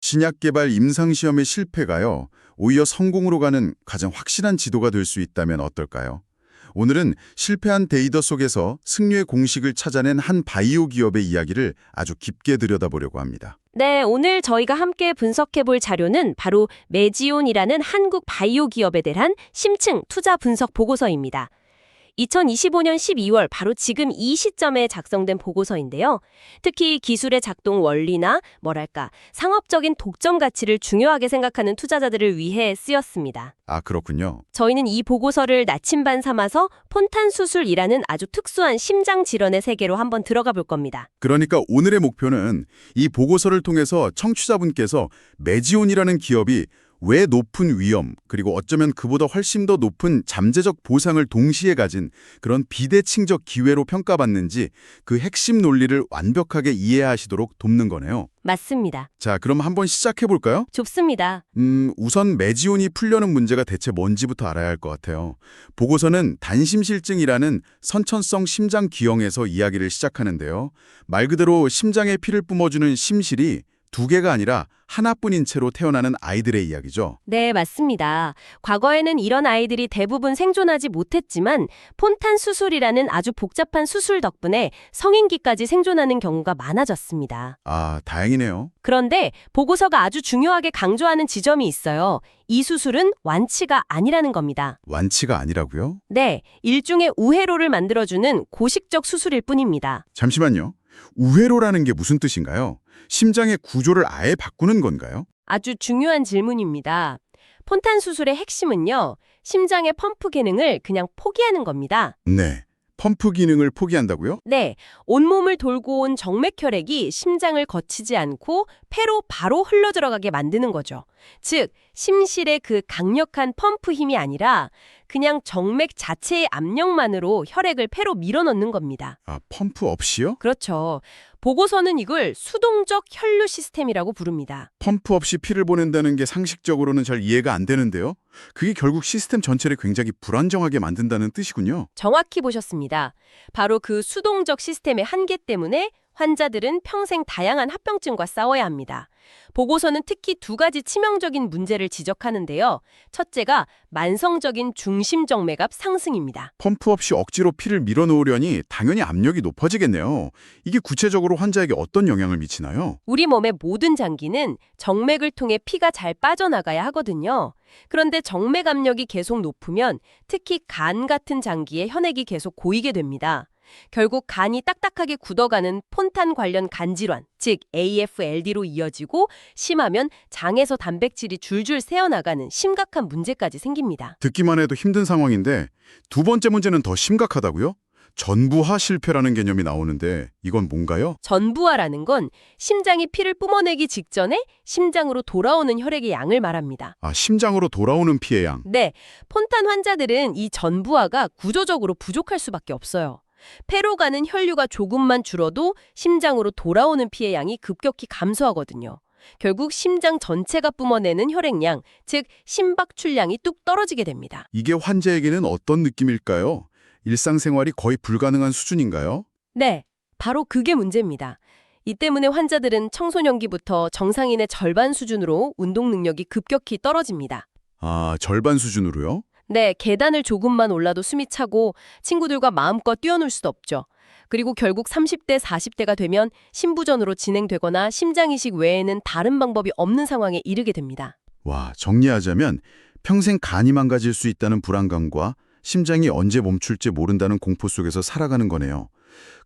신약 개발 임상시험의 실패가요, 오히려 성공으로 가는 가장 확실한 지도가 될 수 있다면 어떨까요? 오늘은 실패한 데이터 속에서 승리의 공식을 찾아낸 한 바이오 기업의 이야기를 아주 깊게 들여다보려고 합니다. 네, 오늘 저희가 함께 분석해볼 자료는 바로 메지온이라는 한국 바이오 기업에 대한 심층 투자 분석 보고서입니다. 2025년 12월 바로 지금 이 시점에 작성된 보고서인데요. 특히 기술의 작동 원리나 상업적인 독점 가치를 중요하게 생각하는 투자자들을 위해 쓰였습니다. 아, 그렇군요. 저희는 이 보고서를 나침반 삼아서 폰탄 수술이라는 아주 특수한 심장 질환의 세계로 한번 들어가 볼 겁니다. 그러니까 오늘의 목표는 이 보고서를 통해서 청취자분께서 메지온이라는 기업이 왜 높은 위험, 그리고 어쩌면 그보다 훨씬 더 높은 잠재적 보상을 동시에 가진 그런 비대칭적 기회로 평가받는지 그 핵심 논리를 완벽하게 이해하시도록 돕는 거네요. 맞습니다. 자, 그럼 한번 시작해 볼까요? 좋습니다. 우선 메지온이 풀려는 문제가 대체 뭔지부터 알아야 할 것 같아요. 보고서는 단심실증이라는 선천성 심장 기형에서 이야기를 시작하는데요. 말 그대로 심장에 피를 뿜어주는 심실이 두 개가 아니라 하나뿐인 채로 태어나는 아이들의 이야기죠. 네, 맞습니다. 과거에는 이런 아이들이 대부분 생존하지 못했지만 폰탄 수술이라는 아주 복잡한 수술 덕분에 성인기까지 생존하는 경우가 많아졌습니다. 아, 다행이네요. 그런데 보고서가 아주 중요하게 강조하는 지점이 있어요. 이 수술은 완치가 아니라는 겁니다. 완치가 아니라고요? 네, 일종의 우회로를 만들어주는 고식적 수술일 뿐입니다. 잠시만요. 우회로라는 게 무슨 뜻인가요? 심장의 구조를 아예 바꾸는 건가요? 아주 중요한 질문입니다. 폰탄 수술의 핵심은요, 심장의 펌프 기능을 그냥 포기하는 겁니다. 네. 펌프 기능을 포기한다고요? 네, 온몸을 돌고 온 정맥 혈액이 심장을 거치지 않고 폐로 바로 흘러 들어가게 만드는 거죠. 즉, 심실의 그 강력한 펌프 힘이 아니라 그냥 정맥 자체의 압력만으로 혈액을 폐로 밀어넣는 겁니다. 아, 펌프 없이요? 그렇죠. 보고서는 이걸 수동적 혈류 시스템이라고 부릅니다. 펌프 없이 피를 보낸다는 게 상식적으로는 잘 이해가 안 되는데요. 그게 결국 시스템 전체를 굉장히 불안정하게 만든다는 뜻이군요. 정확히 보셨습니다. 바로 그 수동적 시스템의 한계 때문에 환자들은 평생 다양한 합병증과 싸워야 합니다. 보고서는 특히 두 가지 치명적인 문제를 지적하는데요. 첫째가 만성적인 중심정맥압 상승입니다. 펌프 없이 억지로 피를 밀어넣으려니 당연히 압력이 높아지겠네요. 이게 구체적으로 환자에게 어떤 영향을 미치나요? 우리 몸의 모든 장기는 정맥을 통해 피가 잘 빠져나가야 하거든요. 그런데 정맥 압력이 계속 높으면 특히 간 같은 장기에 혈액이 계속 고이게 됩니다. 결국 간이 딱딱하게 굳어가는 폰탄 관련 간질환, 즉 AFLD로 이어지고 심하면 장에서 단백질이 줄줄 새어나가는 심각한 문제까지 생깁니다. 듣기만 해도 힘든 상황인데 두 번째 문제는 더 심각하다고요? 전부하 실패라는 개념이 나오는데 이건 뭔가요? 전부하라는 건 심장이 피를 뿜어내기 직전에 심장으로 돌아오는 혈액의 양을 말합니다. 아, 심장으로 돌아오는 피의 양. 네, 폰탄 환자들은 이 전부하가 구조적으로 부족할 수밖에 없어요. 폐로 가는 혈류가 조금만 줄어도 심장으로 돌아오는 피의 양이 급격히 감소하거든요. 결국 심장 전체가 뿜어내는 혈액량, 즉 심박출량이 뚝 떨어지게 됩니다. 이게 환자에게는 어떤 느낌일까요? 일상생활이 거의 불가능한 수준인가요? 네, 바로 그게 문제입니다. 이 때문에 환자들은 청소년기부터 정상인의 절반 수준으로 운동 능력이 급격히 떨어집니다. 아, 절반 수준으로요? 네, 계단을 조금만 올라도 숨이 차고 친구들과 마음껏 뛰어놀 수도 없죠. 그리고 결국 30대, 40대가 되면 심부전으로 진행되거나 심장이식 외에는 다른 방법이 없는 상황에 이르게 됩니다. 와, 정리하자면 평생 간이 망가질 수 있다는 불안감과 심장이 언제 멈출지 모른다는 공포 속에서 살아가는 거네요.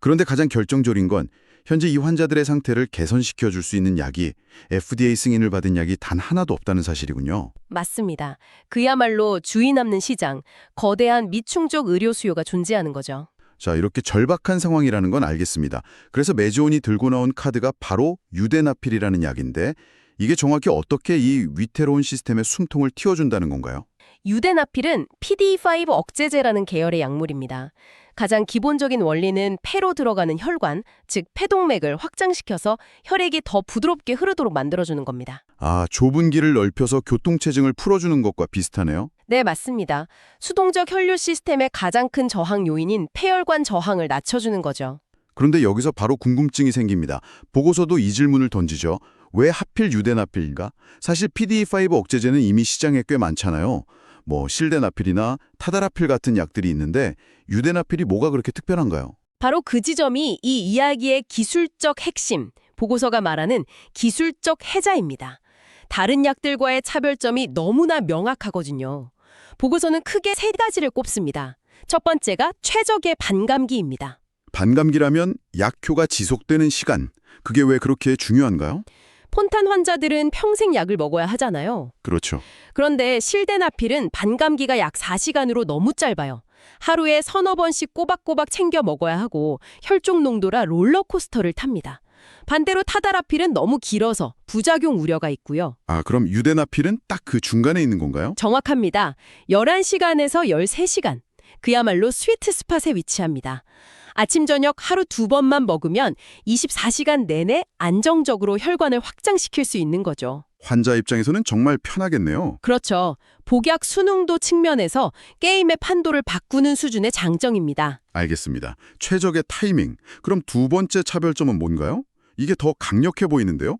그런데 가장 결정적인 건 현재 이 환자들의 상태를 개선시켜 줄 수 있는 약이 FDA 승인을 받은 약이 단 하나도 없다는 사실이군요. 맞습니다. 그야말로 주의 남는 시장, 거대한 미충족 의료 수요가 존재하는 거죠. 자, 이렇게 절박한 상황이라는 건 알겠습니다. 그래서 메지온이 들고 나온 카드가 바로 유데나필이라는 약인데 이게 정확히 어떻게 이 위태로운 시스템의 숨통을 틔워준다는 건가요? 유데나필은 PDE5 억제제라는 계열의 약물입니다. 가장 기본적인 원리는 폐로 들어가는 혈관, 즉 폐동맥을 확장시켜서 혈액이 더 부드럽게 흐르도록 만들어주는 겁니다. 아, 좁은 길을 넓혀서 교통체증을 풀어주는 것과 비슷하네요. 네, 맞습니다. 수동적 혈류 시스템의 가장 큰 저항 요인인 폐혈관 저항을 낮춰주는 거죠. 그런데 여기서 바로 궁금증이 생깁니다. 보고서도 이 질문을 던지죠. 왜 하필 유대나필인가? 사실 PDE5 억제제는 이미 시장에 꽤 많잖아요. 뭐 실데나필이나 타다라필 같은 약들이 있는데 유대나필이 뭐가 그렇게 특별한가요? 바로 그 지점이 이 이야기의 기술적 핵심, 보고서가 말하는 기술적 해자입니다. 다른 약들과의 차별점이 너무나 명확하거든요. 보고서는 크게 세 가지를 꼽습니다. 첫 번째가 최적의 반감기입니다. 반감기라면 약효가 지속되는 시간, 그게 왜 그렇게 중요한가요? 폰탄 환자들은 평생 약을 먹어야 하잖아요. 그렇죠. 그런데 실데나필은 반감기가 약 4시간으로 너무 짧아요. 하루에 서너 번씩 꼬박꼬박 챙겨 먹어야 하고 혈중 농도라 롤러코스터를 탑니다. 반대로 타다라필은 너무 길어서 부작용 우려가 있고요. 아, 그럼 유대나필은 딱 그 중간에 있는 건가요? 정확합니다. 11시간에서 13시간. 그야말로 스위트 스팟에 위치합니다. 아침 저녁 하루 2번만 먹으면 24시간 내내 안정적으로 혈관을 확장시킬 수 있는 거죠. 환자 입장에서는 정말 편하겠네요. 그렇죠. 복약 순응도 측면에서 게임의 판도를 바꾸는 수준의 장점입니다. 알겠습니다. 최적의 타이밍. 그럼 두 번째 차별점은 뭔가요? 이게 더 강력해 보이는데요?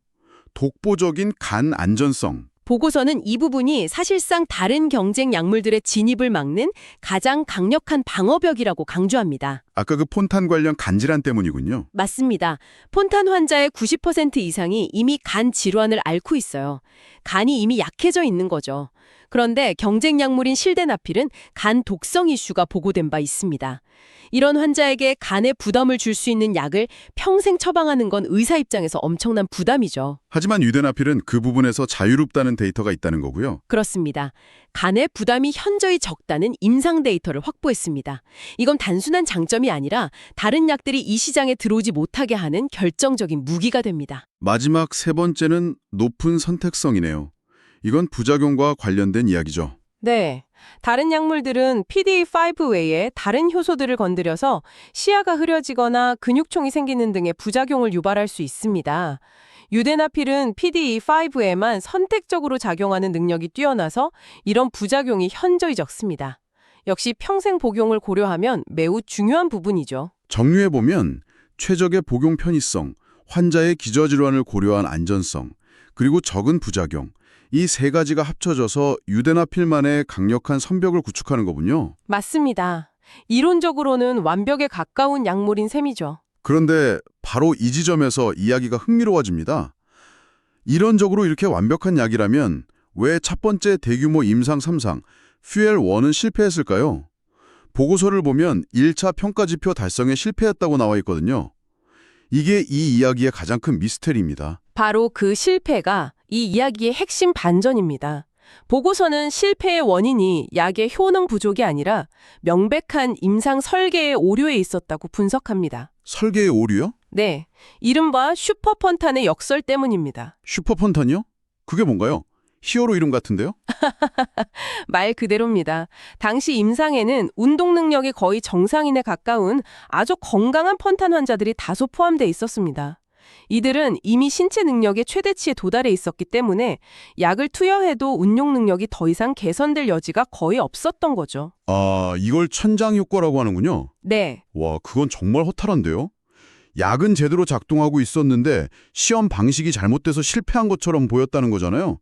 독보적인 간 안전성. 보고서는 이 부분이 사실상 다른 경쟁 약물들의 진입을 막는 가장 강력한 방어벽이라고 강조합니다. 아까 그 폰탄 관련 간질환 때문이군요. 맞습니다. 폰탄 환자의 90% 이상이 이미 간 질환을 앓고 있어요. 간이 이미 약해져 있는 거죠. 그런데 경쟁 약물인 실데나필은 간 독성 이슈가 보고된 바 있습니다. 이런 환자에게 간에 부담을 줄 수 있는 약을 평생 처방하는 건 의사 입장에서 엄청난 부담이죠. 하지만 유대나필은 그 부분에서 자유롭다는 데이터가 있다는 거고요. 그렇습니다. 간의 부담이 현저히 적다는 임상 데이터를 확보했습니다. 이건 단순한 장점이 아니라 다른 약들이 이 시장에 들어오지 못하게 하는 결정적인 무기가 됩니다. 마지막 세 번째는 높은 선택성이네요. 이건 부작용과 관련된 이야기죠. 네. 다른 약물들은 PDE5 외에 다른 효소들을 건드려서 시야가 흐려지거나 근육총이 생기는 등의 부작용을 유발할 수 있습니다. 유대나필은 PDE5에만 선택적으로 작용하는 능력이 뛰어나서 이런 부작용이 현저히 적습니다. 역시 평생 복용을 고려하면 매우 중요한 부분이죠. 정리해보면 최적의 복용 편의성, 환자의 기저질환을 고려한 안전성, 그리고 적은 부작용, 이 세 가지가 합쳐져서 유대나필만의 강력한 선벽을 구축하는 거군요. 맞습니다. 이론적으로는 완벽에 가까운 약물인 셈이죠. 그런데 바로 이 지점에서 이야기가 흥미로워집니다. 이론적으로 이렇게 완벽한 약이라면 왜 첫 번째 대규모 임상 3상, 퓨엘1은 실패했을까요? 보고서를 보면 1차 평가지표 달성에 실패했다고 나와 있거든요. 이게 이 이야기의 가장 큰 미스테리입니다. 바로 그 실패가 이 이야기의 핵심 반전입니다. 보고서는 실패의 원인이 약의 효능 부족이 아니라 명백한 임상 설계의 오류에 있었다고 분석합니다. 설계의 오류요? 네, 이른바 슈퍼펀탄의 역설 때문입니다. 슈퍼폰탄이요? 그게 뭔가요? 히어로 이름 같은데요? 말 그대로입니다. 당시 임상에는 운동 능력이 거의 정상인에 가까운 아주 건강한 펀탄 환자들이 다소 포함돼 있었습니다. 이들은 이미 신체 능력의 최대치에 도달해 있었기 때문에 약을 투여해도 운용 능력이 더 이상 개선될 여지가 거의 없었던 거죠. 아, 이걸 천장 효과라고 하는군요. 네, 와, 그건 정말 허탈한데요? 약은 제대로 작동하고 있었는데 시험 방식이 잘못돼서 실패한 것처럼 보였다는 거잖아요.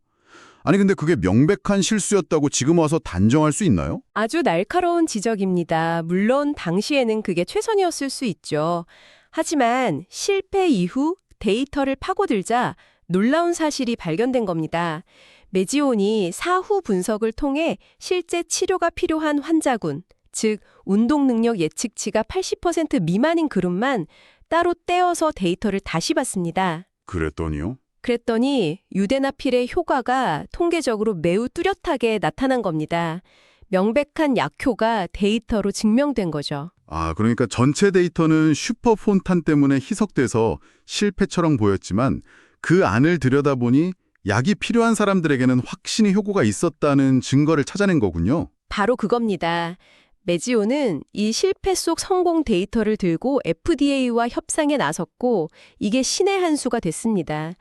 아니 근데 그게 명백한 실수였다고 지금 와서 단정할 수 있나요? 아주 날카로운 지적입니다. 물론 당시에는 그게 최선이었을 수 있죠. 하지만 실패 이후 데이터를 파고들자 놀라운 사실이 발견된 겁니다. 메지온이 사후 분석을 통해 실제 치료가 필요한 환자군, 즉 운동 능력 예측치가 80% 미만인 그룹만 따로 떼어서 데이터를 다시 봤습니다. 그랬더니요? 그랬더니 유대나필의 효과가 통계적으로 매우 뚜렷하게 나타난 겁니다. 명백한 약효가 데이터로 증명된 거죠. 아, 그러니까 전체 데이터는 슈퍼폰탄 때문에 희석돼서 실패처럼 보였지만 그 안을 들여다보니 약이 필요한 사람들에게는 확실히 효과가 있었다는 증거를 찾아낸 거군요. 바로 그겁니다. 메지오는 이 실패 속 성공 데이터를 들고 FDA와 협상에 나섰고 이게 신의 한 수가 됐습니다.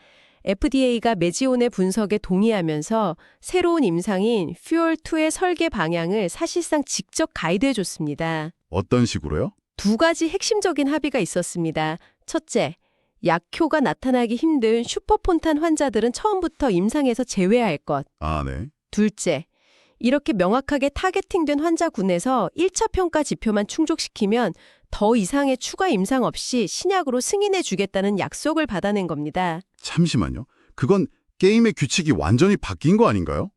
FDA가 메지온의 분석에 동의하면서 새로운 임상인 퓨얼2의 설계 방향을 사실상 직접 가이드해 줬습니다. 어떤 식으로요? 두 가지 핵심적인 합의가 있었습니다. 첫째, 약효가 나타나기 힘든 슈퍼폰탄 환자들은 처음부터 임상에서 제외할 것. 아, 네. 둘째, 이렇게 명확하게 타겟팅된 환자군에서 1차 평가 지표만 충족시키면 더 이상의 추가 임상 없이 신약으로 승인해 주겠다는 약속을 받아낸 겁니다. 잠시만요. 그건 게임의 규칙이 완전히 바뀐 거 아닌가요?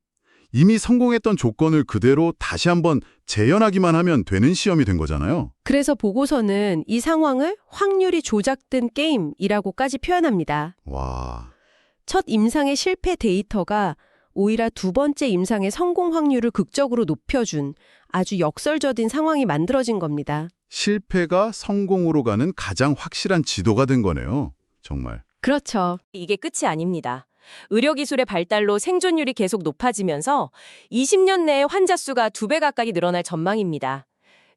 이미 성공했던 조건을 그대로 다시 한번 재현하기만 하면 되는 시험이 된 거잖아요. 그래서 보고서는 이 상황을 확률이 조작된 게임이라고까지 표현합니다. 와, 첫 임상의 실패 데이터가 오히려 두 번째 임상의 성공 확률을 극적으로 높여준 아주 역설적인 상황이 만들어진 겁니다. 실패가 성공으로 가는 가장 확실한 지도가 된 거네요. 정말. 그렇죠. 이게 끝이 아닙니다. 의료기술의 발달로 생존율이 계속 높아지면서 20년 내에 환자 수가 2배 가까이 늘어날 전망입니다.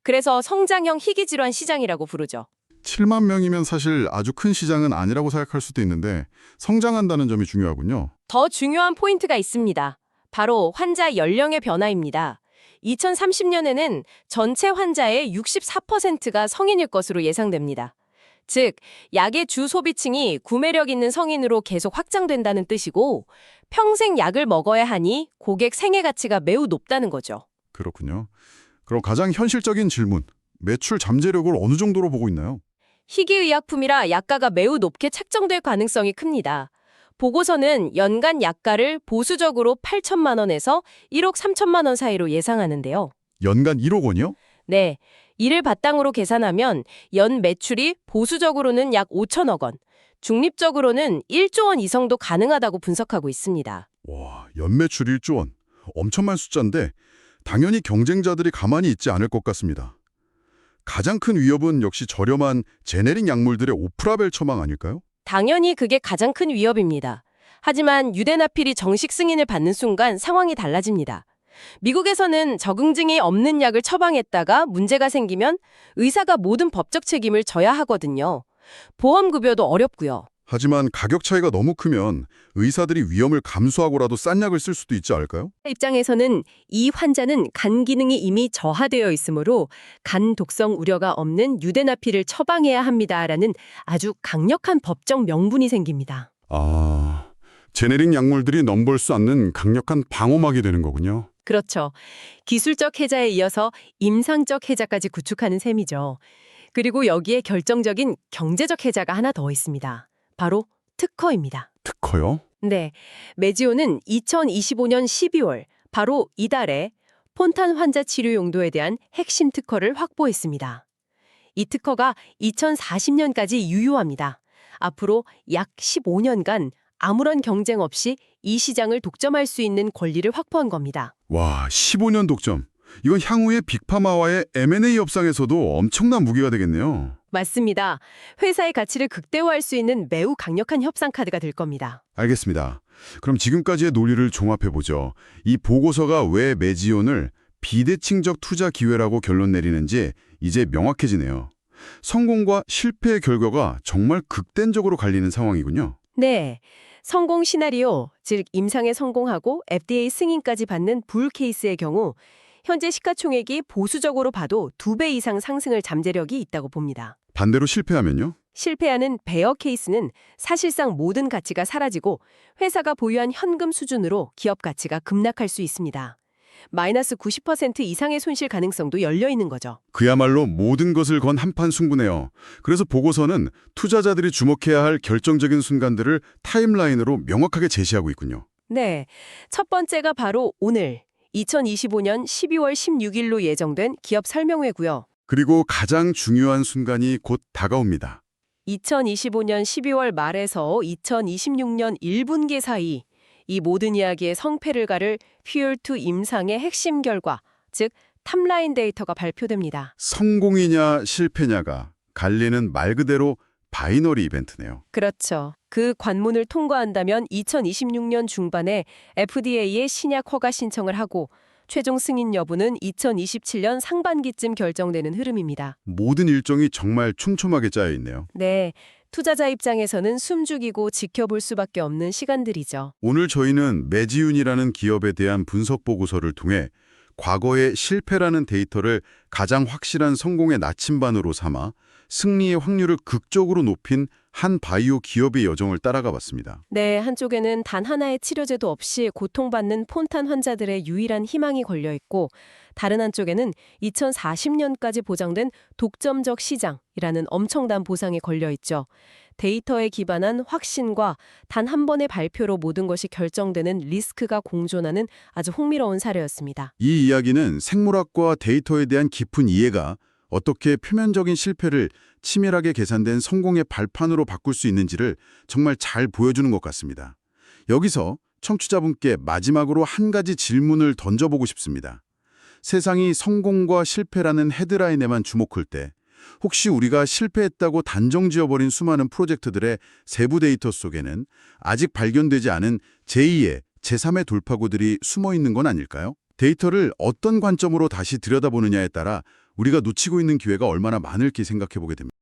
그래서 성장형 희귀질환 시장이라고 부르죠. 7만 명이면 사실 아주 큰 시장은 아니라고 생각할 수도 있는데 성장한다는 점이 중요하군요. 더 중요한 포인트가 있습니다. 바로 환자 연령의 변화입니다. 2030년에는 전체 환자의 64%가 성인일 것으로 예상됩니다. 즉, 약의 주 소비층이 구매력 있는 성인으로 계속 확장된다는 뜻이고 평생 약을 먹어야 하니 고객 생애 가치가 매우 높다는 거죠. 그렇군요. 그럼 가장 현실적인 질문. 매출 잠재력을 어느 정도로 보고 있나요? 희귀의약품이라 약가가 매우 높게 책정될 가능성이 큽니다. 보고서는 연간 약가를 보수적으로 8천만 원에서 1억 3천만 원 사이로 예상하는데요. 연간 1억 원이요? 네, 이를 바탕으로 계산하면 연 매출이 보수적으로는 약 5천억 원, 중립적으로는 1조 원 이상도 가능하다고 분석하고 있습니다. 와, 연매출 1조 원. 엄청난 숫자인데 당연히 경쟁자들이 가만히 있지 않을 것 같습니다. 가장 큰 위협은 역시 저렴한 제네릭 약물들의 오프라벨 처방 아닐까요? 당연히 그게 가장 큰 위협입니다. 하지만 유대나필이 정식 승인을 받는 순간 상황이 달라집니다. 미국에서는 적응증이 없는 약을 처방했다가 문제가 생기면 의사가 모든 법적 책임을 져야 하거든요. 보험급여도 어렵고요. 하지만 가격 차이가 너무 크면 의사들이 위험을 감수하고라도 싼 약을 쓸 수도 있지 않을까요? 입장에서는 이 환자는 간 기능이 이미 저하되어 있으므로 간 독성 우려가 없는 유대나필을 처방해야 합니다라는 아주 강력한 법적 명분이 생깁니다. 아, 제네릭 약물들이 넘볼 수 않는 강력한 방어막이 되는 거군요. 그렇죠. 기술적 해자에 이어서 임상적 해자까지 구축하는 셈이죠. 그리고 여기에 결정적인 경제적 해자가 하나 더 있습니다. 바로 특허입니다. 특허요? 네, 메지오는 2025년 12월 바로 이달에 폰탄 환자 치료 용도에 대한 핵심 특허를 확보했습니다. 이 특허가 2040년까지 유효합니다. 앞으로 약 15년간 아무런 경쟁 없이 이 시장을 독점할 수 있는 권리를 확보한 겁니다. 와, 15년 독점. 이건 향후에 빅파마와의 M&A 협상에서도 엄청난 무기가 되겠네요. 맞습니다. 회사의 가치를 극대화할 수 있는 매우 강력한 협상 카드가 될 겁니다. 알겠습니다. 그럼 지금까지의 논리를 종합해보죠. 이 보고서가 왜 메지온을 비대칭적 투자 기회라고 결론 내리는지 이제 명확해지네요. 성공과 실패의 결과가 정말 극단적으로 갈리는 상황이군요. 네, 성공 시나리오, 즉 임상에 성공하고 FDA 승인까지 받는 불 케이스의 경우 현재 시가총액이 보수적으로 봐도 2배 이상 상승을 잠재력이 있다고 봅니다. 반대로 실패하면요? 실패하는 베어 케이스는 사실상 모든 가치가 사라지고 회사가 보유한 현금 수준으로 기업 가치가 급락할 수 있습니다. 마이너스 90% 이상의 손실 가능성도 열려 있는 거죠. 그야말로 모든 것을 건 한판 승부네요. 그래서 보고서는 투자자들이 주목해야 할 결정적인 순간들을 타임라인으로 명확하게 제시하고 있군요. 네, 첫 번째가 바로 오늘 2025년 12월 16일로 예정된 기업 설명회고요. 그리고 가장 중요한 순간이 곧 다가옵니다. 2025년 12월 말에서 2026년 1분기 사이 이 모든 이야기의 성패를 가를 퓨얼2 임상의 핵심 결과, 즉 탑라인 데이터가 발표됩니다. 성공이냐 실패냐가 갈리는 말 그대로 바이너리 이벤트네요. 그렇죠. 그 관문을 통과한다면 2026년 중반에 FDA에 신약 허가 신청을 하고 최종 승인 여부는 2027년 상반기쯤 결정되는 흐름입니다. 모든 일정이 정말 촘촘하게 짜여 있네요. 네, 투자자 입장에서는 숨죽이고 지켜볼 수밖에 없는 시간들이죠. 오늘 저희는 메지윤이라는 기업에 대한 분석 보고서를 통해 과거의 실패라는 데이터를 가장 확실한 성공의 나침반으로 삼아 승리의 확률을 극적으로 높인 한 바이오 기업의 여정을 따라가 봤습니다. 네, 한쪽에는 단 하나의 치료제도 없이 고통받는 폰탄 환자들의 유일한 희망이 걸려 있고, 다른 한쪽에는 2040년까지 보장된 독점적 시장이라는 엄청난 보상이 걸려 있죠. 데이터에 기반한 확신과 단 한 번의 발표로 모든 것이 결정되는 리스크가 공존하는 아주 흥미로운 사례였습니다. 이 이야기는 생물학과 데이터에 대한 깊은 이해가 어떻게 표면적인 실패를 치밀하게 계산된 성공의 발판으로 바꿀 수 있는지를 정말 잘 보여주는 것 같습니다. 여기서 청취자분께 마지막으로 한 가지 질문을 던져보고 싶습니다. 세상이 성공과 실패라는 헤드라인에만 주목할 때 혹시 우리가 실패했다고 단정 지어버린 수많은 프로젝트들의 세부 데이터 속에는 아직 발견되지 않은 제2의, 제3의 돌파구들이 숨어 있는 건 아닐까요? 데이터를 어떤 관점으로 다시 들여다보느냐에 따라 우리가 놓치고 있는 기회가 얼마나 많을지 생각해 보게 됩니다.